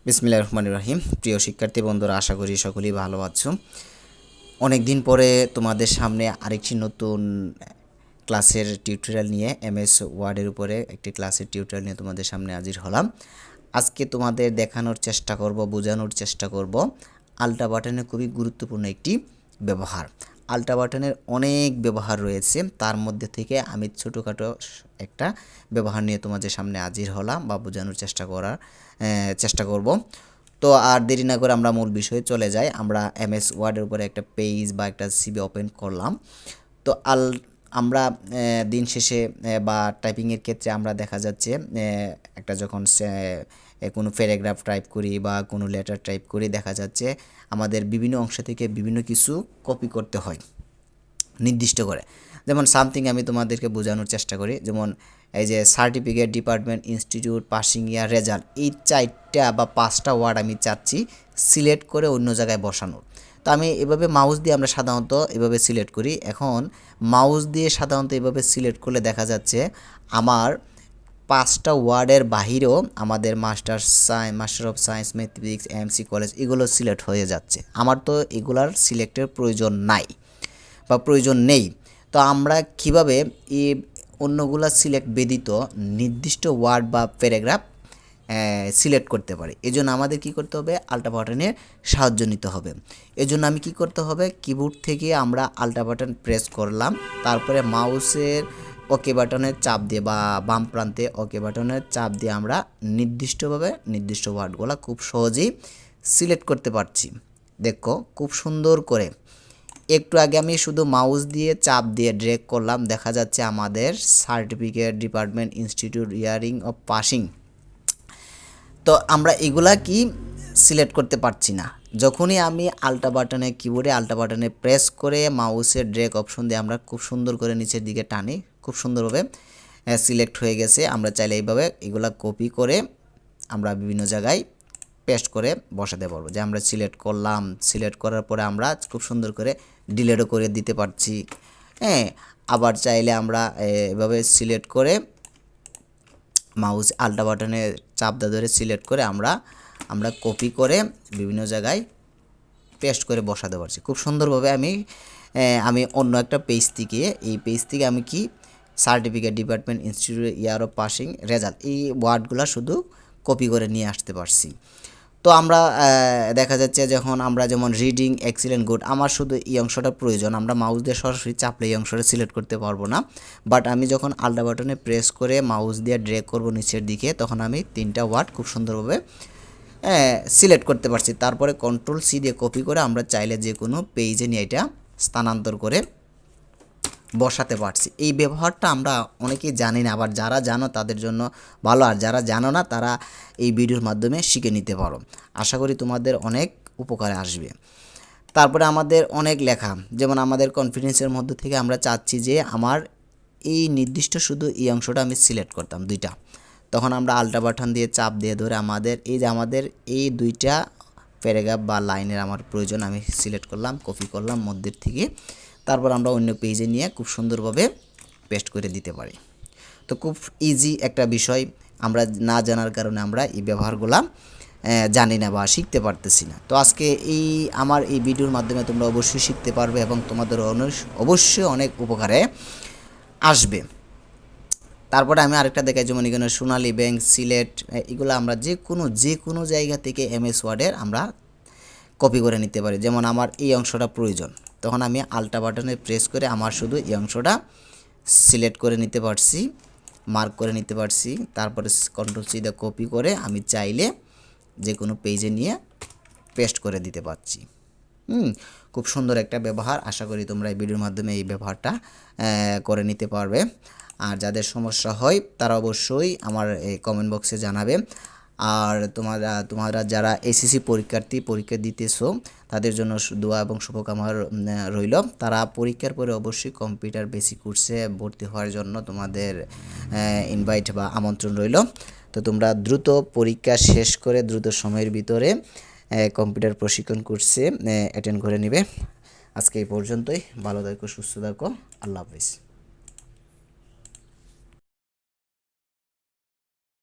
বিসমিল্লাহির রহমানির রহিম। প্রিয় শিক্ষার্থী বন্ধুরা, আশা করি সকলেই ভালো আছো। অনেক দিন পরে তোমাদের সামনে আরেকটি নতুন ক্লাসের টিউটোরিয়াল নিয়ে এমএস ওয়ার্ডের উপরে একটি ক্লাসের টিউটোরিয়াল নিয়ে তোমাদের সামনে হাজির হলাম। আজকে তোমাদের দেখানোর চেষ্টা করব, বোঝানোর চেষ্টা করব আল্টা বাটনের খুবই গুরুত্বপূর্ণ একটি ব্যবহার। আল্টা বাটনের অনেক ব্যবহার রয়েছে, তার মধ্যে থেকে আমি ছোটোখাটো একটা ব্যবহার নিয়ে তোমাদের সামনে হাজির হলাম বা বোঝানোর চেষ্টা করব। তো আর দেরি না করে আমরা মূল বিষয়ে চলে যাই। আমরা এমএস ওয়ার্ডের উপরে একটা পেজ বা একটা সিভি ওপেন করলাম। তো আমরা দিন শেষে বা টাইপিংয়ের ক্ষেত্রে আমরা দেখা যাচ্ছে একটা যখন কোনো প্যারাগ্রাফ টাইপ করি বা কোনো লেটার টাইপ করি, দেখা যাচ্ছে আমাদের বিভিন্ন অংশ থেকে বিভিন্ন কিছু কপি করতে হয় নির্দিষ্ট করে। যেমন সামথিং আমি তোমাদেরকে বোঝানোর চেষ্টা করি, যেমন এই যে সার্টিফিকেট, ডিপার্টমেন্ট, ইনস্টিটিউট, পাসিং ইয়ার, রেজাল্ট, এই 4টা বা 5টা ওয়ার্ড আমি চাচ্ছি সিলেক্ট করে অন্য জায়গায় বসানোর। তো আমি এভাবে মাউস দিয়ে আমরা সাধারণত এভাবে সিলেক্ট করি। এখন মাউস দিয়ে সাধারণত এভাবে সিলেক্ট করলে দেখা যাচ্ছে আমার 5টা ওয়ার্ডের বাহিরেও আমাদের master of science, mathematics, MC college এগুলো সিলেক্ট হয়ে যাচ্ছে। আমার তো এগুলার সিলেক্টের প্রয়োজন নাই বা প্রয়োজন নেই। তো আমরা কিভাবে এই অন্যগুলা সিলেক্ট ব্যতীত নির্দিষ্ট ওয়ার্ড বা প্যারাগ্রাফ সিলেক্ট করতে পারি? এজন্য আমাদের কি করতে হবে? আল্টা বাটনের সাহায্য নিতে হবে। এজন্য আমি কি করতে হবে? কিবোর্ড থেকে আমরা আল্টা বাটন প্রেস করলাম, তারপরে মাউসের ওকে বাটনের চাপ দিয়ে বা বাম প্রান্তে ওকে বাটনের চাপ দিয়ে আমরা নির্দিষ্টভাবে নির্দিষ্ট ওয়ার্ডগুলো খুব সহজেই সিলেক্ট করতে পারছি। দেখো খুব সুন্দর করে। একটু আগে আমি শুধু মাউস দিয়ে চাপ দিয়ে ড্র্যাগ করলাম, দেখা যাচ্ছে আমাদের certificate, department, institute, earring of passing. তো আমরা এগুলা কি সিলেক্ট করতে পারছি না। যখনই আমি আল্টা বাটনে কিবোর্ডে আল্টা বাটনে প্রেস করে মাউসের ড্র্যাগ অপশন দিয়ে আমরা খুব সুন্দর করে নিচের দিকে টানি, খুব সুন্দরভাবে সিলেক্ট হয়ে গেছে। আমরা চাইলে এইভাবে এগুলা কপি করে আমরা বিভিন্ন জায়গায় পেস্ট করে বসাতে পারবো। যে আমরা সিলেক্ট করলাম, সিলেক্ট করার পরে আমরা খুব সুন্দর করে ডিলিটও করে দিতে পারছি। আবার চাইলে আমরা এভাবে সিলেক্ট করে মাউস আল্টা বাটনে চাপ ধরে সিলেক্ট করে আমরা কপি করে বিভিন্ন জায়গায় পেস্ট করে বসাতে পারছি খুব সুন্দরভাবে। আমি অন্য একটা পেজ থেকে, এই পেজ থেকে আমি কি certificate, department, institute, year of passing, result, এই ওয়ার্ডগুলো শুধু কপি করে নিয়ে আসতে পারছি। তো আমরা দেখা যাচ্ছে যখন আমরা যেমন রিডিং, এক্সিলেন্ট, গুড, আমার শুধু এই অংশটা প্রয়োজন। আমরা মাউস দিয়ে সরাসরি চাপলে এই অংশটা সিলেক্ট করতে পারবো না, বাট আমি যখন আল্টা বাটনে প্রেস করে মাউস দিয়ে ড্র্যাগ করব নিচের দিকে, তখন আমি 3টা ওয়ার্ড খুব সুন্দরভাবে সিলেক্ট করতে পারছি। তারপরে কন্ট্রোল সি দিয়ে কপি করে আমরা চাইলে যে কোনো পেজে নিয়ে এটা স্থানান্তর করে বসাতে পারছি। এই ব্যবহারটা আমরা অনেকেই জানি না, আবার যারা জানো তাদের জন্য ভালো, আর যারা জানো না তারা এই ভিডিওর মাধ্যমে শিখে নিতে পারো। আশা করি তোমাদের অনেক উপকারে আসবে। তারপরে আমাদের অনেক লেখা, যেমন আমাদের কনফিডেন্সের মধ্যে থেকে আমরা চাচ্ছি যে আমার এই নির্দিষ্ট শুধু এই অংশটা আমি সিলেক্ট করতাম 2টা, তখন আমরা আল্টা বাটন দিয়ে চাপ দিয়ে ধরে আমাদের এই 2টা প্যারাগ্রাফ বা লাইনের আমার প্রয়োজন, আমি সিলেক্ট করলাম, কপি করলাম মধ্যের থেকে, তারপর আমরা অন্য পেজে নিয়ে খুব সুন্দরভাবে পেস্ট করে দিতে পারি। তো খুব ইজি একটা বিষয়, আমরা না জানার কারণে আমরা এই ব্যবহারগুলো জানি না বা শিখতে পারতেছি না। তো আজকে আমার এই ভিডিওর মাধ্যমে তোমরা অবশ্যই শিখতে পারবে এবং তোমাদের অবশ্যই অনেক উপকারে আসবে। তারপরে আমি আরেকটা দেখাই, যেমন এখানে সোনালী ব্যাংক, সিলেট, এগুলো আমরা যে কোনো জায়গা থেকে এমএস ওয়ার্ডের আমরা কপি করে নিতে পারি। যেমন আমার এই অংশটা প্রয়োজন, তখন আমি আল্টা বাটনে প্রেস করে আমার শুধু এই অংশটা সিলেক্ট করে নিতে পারছি, মার্ক করে নিতে পারছি। তারপরে কন্ট্রোল সি দিয়ে কপি করে আমি চাইলে যে কোনো পেজে নিয়ে পেস্ট করে দিতে পারছি। খুব সুন্দর একটা ব্যবহার। আশা করি তোমরা এই ভিডিওর মাধ্যমে এই ব্যবহারটা করে নিতে পারবে। আর যাদের সমস্যা হয় তারা অবশ্যই আমার এই কমেন্ট বক্সে জানাবে। আর তোমরা যারা এসএসসি পরীক্ষা দিতেছো তাদের জন্য দোয়া এবং শুভকামনা রইল। তারা পরীক্ষার পরে অবশ্যই কম্পিউটার বেসিক কোর্সে ভর্তি হওয়ার জন্য তোমাদের ইনভাইট বা আমন্ত্রণ রইল। তো তোমরা দ্রুত পরীক্ষা শেষ করে দ্রুত সময়ের ভিতরে কম্পিউটার প্রশিক্ষণ কোর্সে অ্যাটেন্ড করে নেবে। আজকে এই পর্যন্তই। ভালো থাকো, সুস্থ থাকো, আল্লাহ হাফিজ।